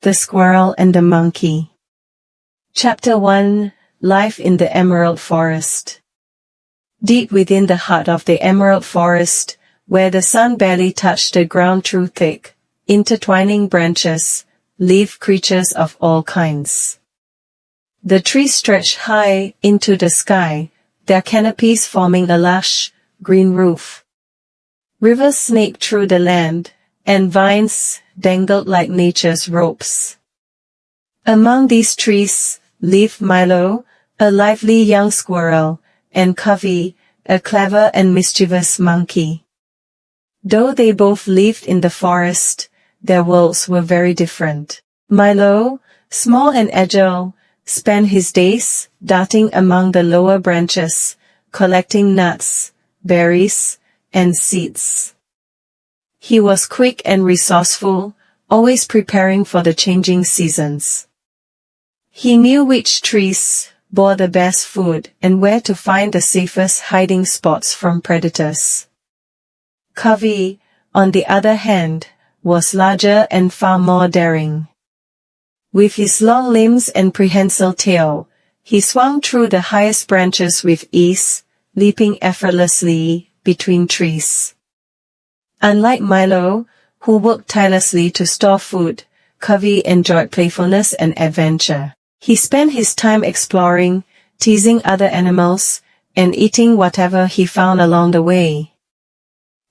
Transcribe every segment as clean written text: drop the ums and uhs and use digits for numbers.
The Squirrel and the Monkey. Chapter 1, Life in the Emerald Forest. Deep within the heart of the Emerald Forest, where the sun barely touched the ground through thick, intertwining branches, live creatures of all kinds. The trees stretched high into the sky, their canopies forming a lush, green roof. Rivers snaked through the land, and vines dangled like nature's ropes. Among these trees lived Milo, a lively young squirrel, and Covey, a clever and mischievous monkey. Though they both lived in the forest, their worlds were very different. Milo, small and agile, spent his days darting among the lower branches, collecting nuts, berries, and seeds. He was quick and resourceful, always preparing for the changing seasons. He knew which trees bore the best food and where to find the safest hiding spots from predators. Covey, on the other hand, was larger and far more daring. With his long limbs and prehensile tail, he swung through the highest branches with ease, leaping effortlessly between trees. Unlike Milo, who worked tirelessly to store food, Covey enjoyed playfulness and adventure. He spent his time exploring, teasing other animals, and eating whatever he found along the way.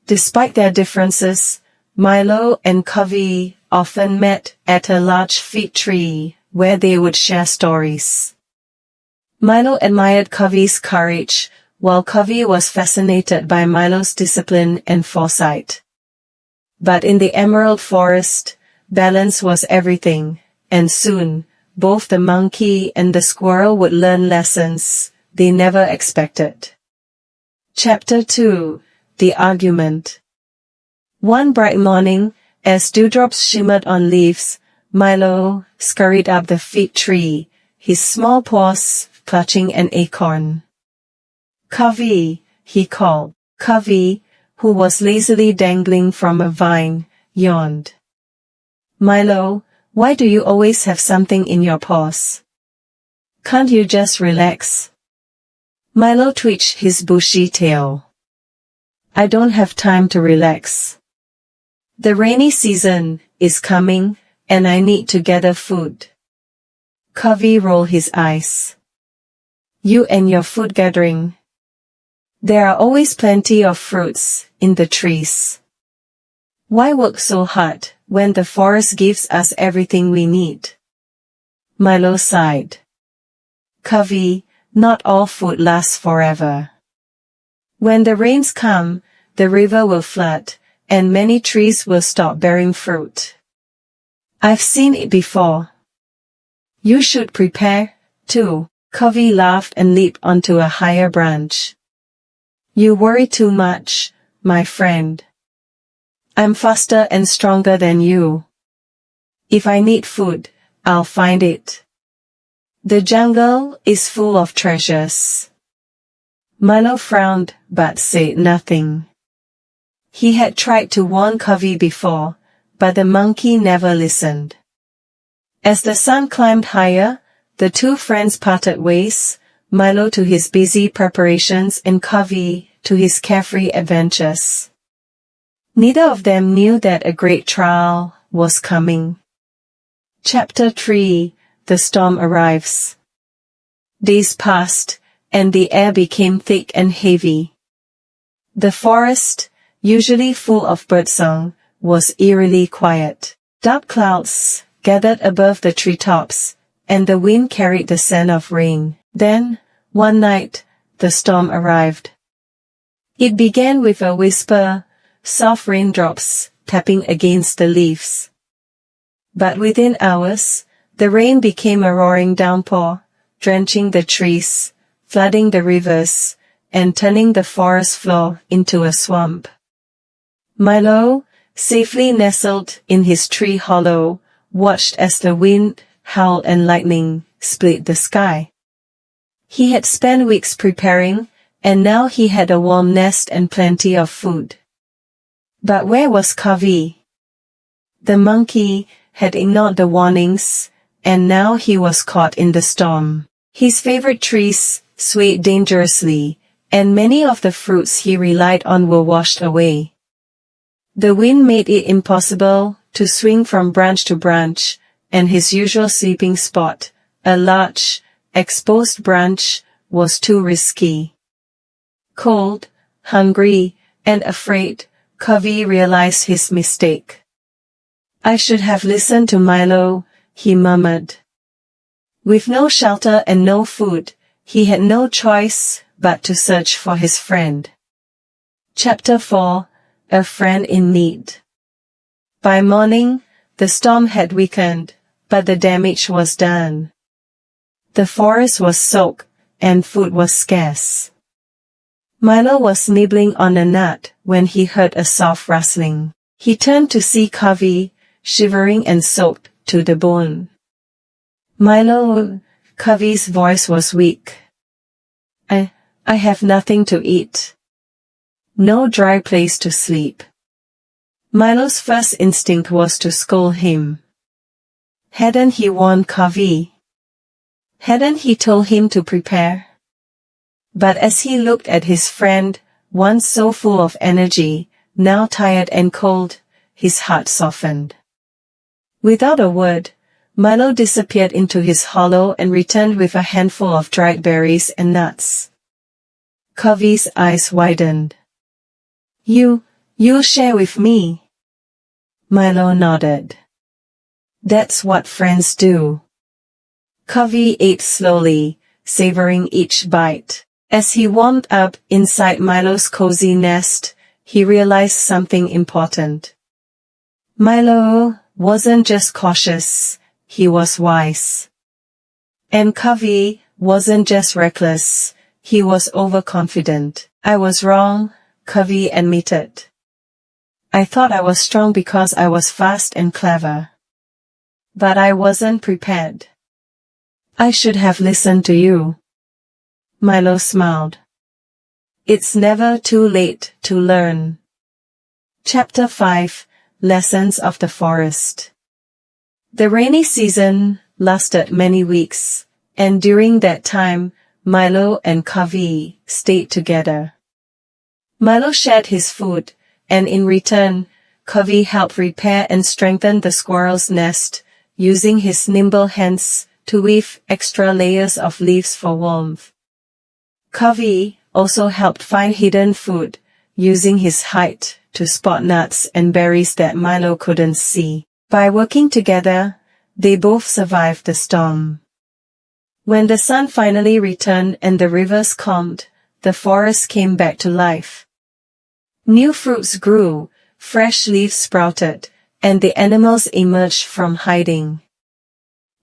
Despite their differences, Milo and Covey often met at a large fig tree where they would share stories. Milo admired Covey's courage, while Covey was fascinated by Milo's discipline and foresight. But in the Emerald Forest, balance was everything, and soon, both the monkey and the squirrel would learn lessons they never expected. Chapter 2, The Argument. One bright morning, as dewdrops shimmered on leaves, Milo scurried up the fig tree, his small paws clutching an acorn. "Covey," he called. Covey, who was lazily dangling from a vine, yawned. "Milo, why do you always have something in your paws? Can't you just relax?" Milo twitched his bushy tail. "I don't have time to relax. The rainy season is coming, and I need to gather food." Covey rolled his eyes. "You and your food gathering. There are always plenty of fruits in the trees. Why work so hard when the forest gives us everything we need?" Milo sighed. "Covey, not all food lasts forever. When the rains come, the river will flood, and many trees will stop bearing fruit. I've seen it before. You should prepare, too." Covey laughed and leaped onto a higher branch. "You worry too much, my friend. I'm faster and stronger than you. If I need food, I'll find it. The jungle is full of treasures." Milo frowned but said nothing. He had tried to warn Covey before, but the monkey never listened. As the sun climbed higher, the two friends parted ways, Milo to his busy preparations and Covey to his carefree adventures. Neither of them knew that a great trial was coming. Chapter 3, The Storm Arrives. Days passed, and the air became thick and heavy. The forest, usually full of birdsong, was eerily quiet. Dark clouds gathered above the treetops, and the wind carried the scent of rain. Then, one night, the storm arrived. It began with a whisper, soft raindrops tapping against the leaves. But within hours, the rain became a roaring downpour, drenching the trees, flooding the rivers, and turning the forest floor into a swamp. Milo, safely nestled in his tree hollow, watched as the wind howled and lightning split the sky. He had spent weeks preparing, and now he had a warm nest and plenty of food. But where was Covey? The monkey had ignored the warnings, and now he was caught in the storm. His favorite trees swayed dangerously, and many of the fruits he relied on were washed away. The wind made it impossible to swing from branch to branch, and his usual sleeping spot, a large, exposed branch, was too risky. Cold, hungry, and afraid, Covey realized his mistake. "I should have listened to Milo," he murmured. With no shelter and no food, he had no choice but to search for his friend. Chapter 4: A Friend in Need. By morning, the storm had weakened, but the damage was done. The forest was soaked, and food was scarce. Milo was nibbling on a nut when he heard a soft rustling. He turned to see Covey, shivering and soaked to the bone. "Milo," Covey's voice was weak. I have nothing to eat. No dry place to sleep." Milo's first instinct was to scold him. Hadn't he warned Covey? Hadn't he told him to prepare? But as he looked at his friend, once so full of energy, now tired and cold, his heart softened. Without a word, Milo disappeared into his hollow and returned with a handful of dried berries and nuts. Covey's eyes widened. You'll share with me?" Milo nodded. "That's what friends do." Covey ate slowly, savoring each bite. As he warmed up inside Milo's cozy nest, he realized something important. Milo wasn't just cautious, he was wise. And Covey wasn't just reckless, he was overconfident. "I was wrong," Covey admitted. "I thought I was strong because I was fast and clever. But I wasn't prepared. I should have listened to you." Milo smiled. It's never too late to learn. Chapter 5: Lessons of the Forest. The rainy season lasted many weeks, and during that time, Milo and Covey stayed together. Milo shared his food, and in return, Covey helped repair and strengthen the squirrel's nest, using his nimble hands to weave extra layers of leaves for warmth. Covey also helped find hidden food, using his height to spot nuts and berries that Milo couldn't see. By working together, they both survived the storm. When the sun finally returned and the rivers calmed, the forest came back to life. New fruits grew, fresh leaves sprouted, and the animals emerged from hiding.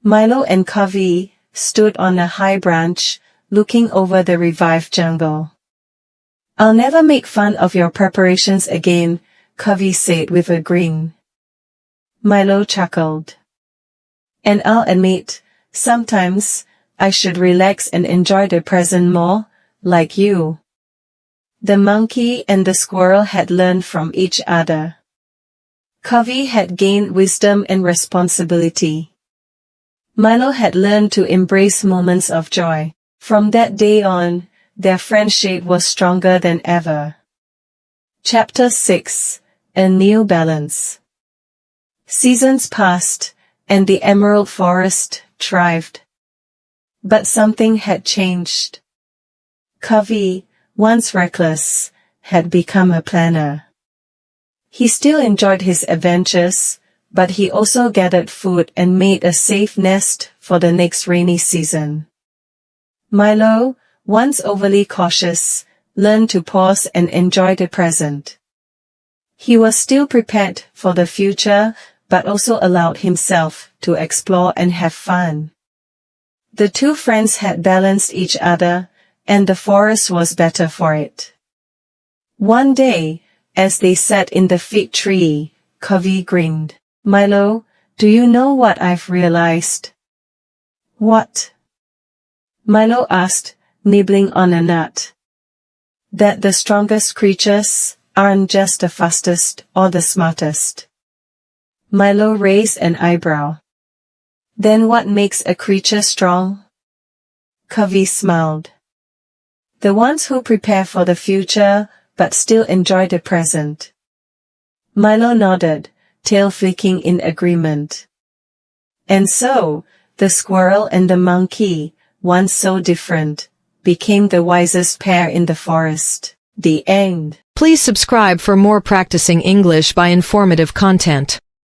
Milo and Covey stood on a high branch, looking over the revived jungle. "I'll never make fun of your preparations again," Covey said with a grin. Milo chuckled. "And I'll admit, sometimes, I should relax and enjoy the present more, like you." The monkey and the squirrel had learned from each other. Covey had gained wisdom and responsibility. Milo had learned to embrace moments of joy. From that day on, their friendship was stronger than ever. Chapter 6: A New Balance. Seasons passed, and the Emerald Forest thrived. But something had changed. Covey, once reckless, had become a planner. He still enjoyed his adventures, but he also gathered food and made a safe nest for the next rainy season. Milo, once overly cautious, learned to pause and enjoy the present. He was still prepared for the future, but also allowed himself to explore and have fun. The two friends had balanced each other, and the forest was better for it. One day, as they sat in the fig tree, Covey grinned. "Milo, do you know what I've realized?" "What?" Milo asked, nibbling on a nut. "That the strongest creatures aren't just the fastest or the smartest. Milo raised an eyebrow. Then what makes a creature strong? Covey smiled. The ones who prepare for the future, but still enjoy the present. Milo nodded, tail flicking in agreement. And so, the squirrel and the monkey, once so different, became the wisest pair in the forest. The end. Please subscribe for more practicing English by informative content.